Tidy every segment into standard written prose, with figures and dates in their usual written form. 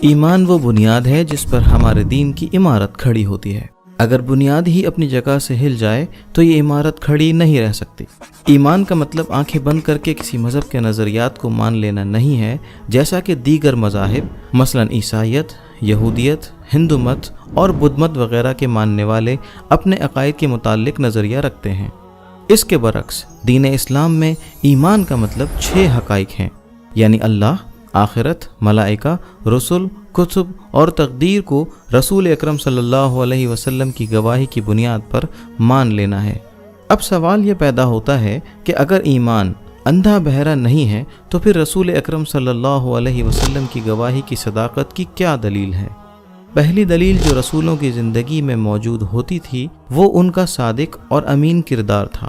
ایمان وہ بنیاد ہے جس پر ہمارے دین کی عمارت کھڑی ہوتی ہے۔ اگر بنیاد ہی اپنی جگہ سے ہل جائے تو یہ عمارت کھڑی نہیں رہ سکتی۔ ایمان کا مطلب آنکھیں بند کر کے کسی مذہب کے نظریات کو مان لینا نہیں ہے، جیسا کہ دیگر مذاہب مثلا عیسائیت، یہودیت، ہندو مت اور بدھ مت وغیرہ کے ماننے والے اپنے عقائد کے متعلق نظریہ رکھتے ہیں۔ اس کے برعکس دین اسلام میں ایمان کا مطلب 6 حقائق ہیں، یعنی اللہ، آخرت، ملائکہ، رسل، کتب اور تقدیر کو رسول اکرم صلی اللہ علیہ وسلم کی گواہی کی بنیاد پر مان لینا ہے۔ اب سوال یہ پیدا ہوتا ہے کہ اگر ایمان اندھا بہرا نہیں ہے تو پھر رسول اکرم صلی اللہ علیہ وسلم کی گواہی کی صداقت کی کیا دلیل ہے؟ پہلی دلیل جو رسولوں کی زندگی میں موجود ہوتی تھی وہ ان کا صادق اور امین کردار تھا،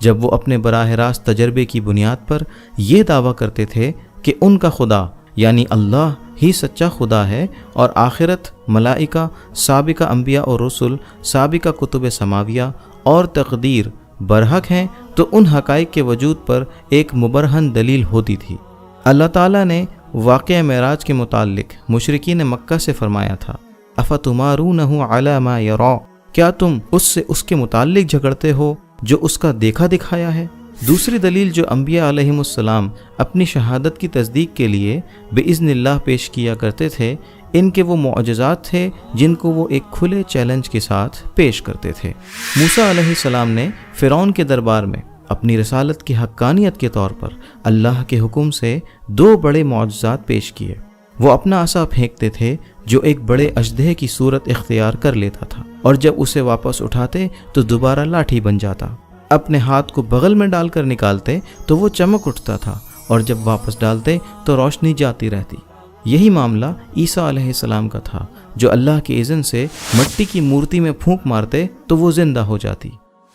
جب وہ اپنے براہ راست تجربے کی بنیاد پر یہ دعویٰ کرتے تھے کہ ان کا خدا یعنی اللہ ہی سچا خدا ہے اور آخرت، ملائکہ، سابقہ انبیاء اور رسل، سابقہ کتب سماویہ اور تقدیر برحق ہیں، تو ان حقائق کے وجود پر ایک مبرہن دلیل ہوتی تھی۔ اللہ تعالیٰ نے واقعہ معراج کے متعلق مشرکین مکہ سے فرمایا تھا، افتمارونہ علی ما یری، کیا تم اس کے متعلق جھگڑتے ہو جو اس کا دیکھا دکھایا ہے؟ دوسری دلیل جو انبیاء علیہم السلام اپنی شہادت کی تصدیق کے لیے بإذن اللہ پیش کیا کرتے تھے، ان کے وہ معجزات تھے جن کو وہ ایک کھلے چیلنج کے ساتھ پیش کرتے تھے۔ موسیٰ علیہ السلام نے فرعون کے دربار میں اپنی رسالت کی حقانیت کے طور پر اللہ کے حکم سے 2 بڑے معجزات پیش کیے۔ وہ اپنا عصا پھینکتے تھے جو ایک بڑے اژدہے کی صورت اختیار کر لیتا تھا، اور جب اسے واپس اٹھاتے تو دوبارہ لاٹھی بن جاتا۔ اپنے ہاتھ کو بغل میں ڈال کر نکالتے تو وہ چمک اٹھتا تھا، اور جب واپس ڈالتے تو روشنی جاتی رہتی۔ یہی معاملہ عیسیٰ علیہ السلام کا تھا، جو اللہ کے اذن سے مٹی کی مورتی میں پھونک مارتے تو وہ زندہ ہو جاتی۔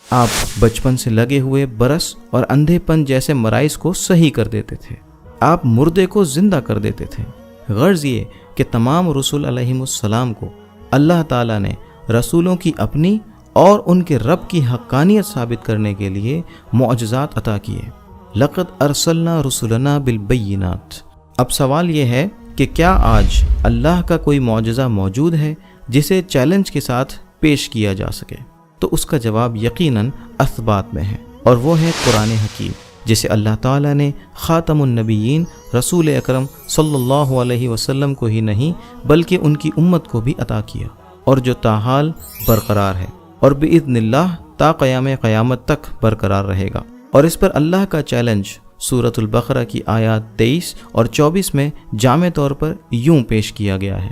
آپ بچپن سے لگے ہوئے برس اور اندھے پن جیسے مرائض کو صحیح کر دیتے تھے۔ آپ مردے کو زندہ کر دیتے تھے۔ غرض یہ کہ تمام رسول علیہم السلام کو اللہ تعالیٰ نے رسولوں کی اپنی اور ان کے رب کی حقانیت ثابت کرنے کے لیے معجزات عطا کیے۔ لقد ارسلنا رسلنا بالبینات۔ اب سوال یہ ہے کہ کیا آج اللہ کا کوئی معجزہ موجود ہے جسے چیلنج کے ساتھ پیش کیا جا سکے؟ تو اس کا جواب یقیناً اثبات میں ہے، اور وہ ہے قرآن حکیم، جسے اللہ تعالیٰ نے خاتم النبیین رسول اکرم صلی اللہ علیہ وسلم کو ہی نہیں بلکہ ان کی امت کو بھی عطا کیا، اور جو تاحال برقرار ہے اور بإذن اللہ تا قیام قیامت تک برقرار رہے گا۔ اور اس پر اللہ کا چیلنج سورۃ البقرہ کی آیات 23 اور 24 میں جامع طور پر یوں پیش کیا گیا ہے،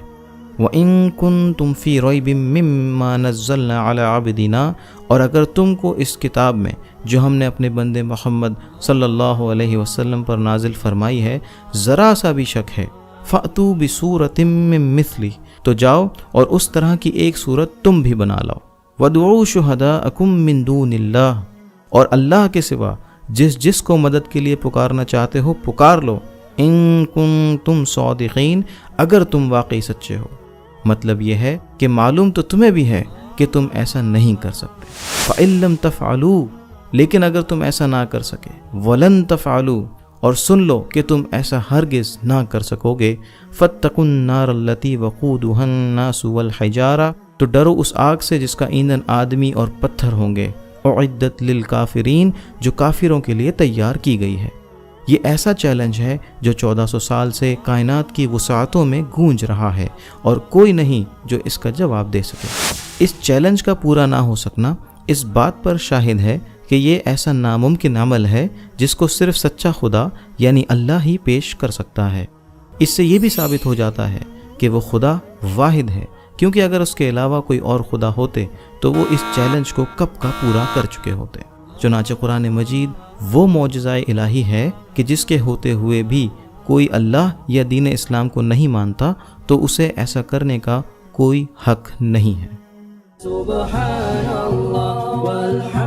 وَإِن كُنتُمْ فِي رَيْبٍ مِّمَّا نَزَّلْنَا عَلَىٰ عَبْدِنَا، اور اگر تم کو اس کتاب میں جو ہم نے اپنے بندے محمد صلی اللہ علیہ وسلم پر نازل فرمائی ہے ذرا سا بھی شک ہے، فَأْتُوا بِسُورَةٍ مِّن مِّثْلِهِ، تو جاؤ اور اس طرح کی ایک صورت تم بھی بنا لاؤ، وَادْعُوا شُهَدَاءَكُم مِّن دُونِ اللَّهِ، اور اللہ کے سوا جس کو مدد کے لیے پکارنا چاہتے ہو پکار لو، ان کنتم صادقین، اگر تم واقعی سچے ہو۔ مطلب یہ ہے کہ معلوم تو تمہیں بھی ہے کہ تم ایسا نہیں کر سکتے، فَإِن لَّمْ تَفْعَلُوا، لیکن اگر تم ایسا نہ کر سکے، وَلَن تَفْعَلُوا، اور سن لو کہ تم ایسا ہرگز نہ کر سکو گے، فَاتَّقُوا النَّارَ الَّتِي وَقُودُهَا النَّاسُ وَالْحِجَارَةُ، تو ڈرو اس آگ سے جس کا ایندھن آدمی اور پتھر ہوں گے، اعدت للکافرین، جو کافروں کے لیے تیار کی گئی ہے۔ یہ ایسا چیلنج ہے جو 1400 سال سے کائنات کی وسعتوں میں گونج رہا ہے، اور کوئی نہیں جو اس کا جواب دے سکے۔ اس چیلنج کا پورا نہ ہو سکنا اس بات پر شاہد ہے کہ یہ ایسا ناممکن عمل ہے جس کو صرف سچا خدا یعنی اللہ ہی پیش کر سکتا ہے۔ اس سے یہ بھی ثابت ہو جاتا ہے کہ وہ خدا واحد ہے، کیونکہ اگر اس کے علاوہ کوئی اور خدا ہوتے تو وہ اس چیلنج کو کب کا پورا کر چکے ہوتے۔ چنانچہ قرآن مجید وہ معجزہ الہی ہے کہ جس کے ہوتے ہوئے بھی کوئی اللہ یا دین اسلام کو نہیں مانتا تو اسے ایسا کرنے کا کوئی حق نہیں ہے۔ سبحان اللہ والحمد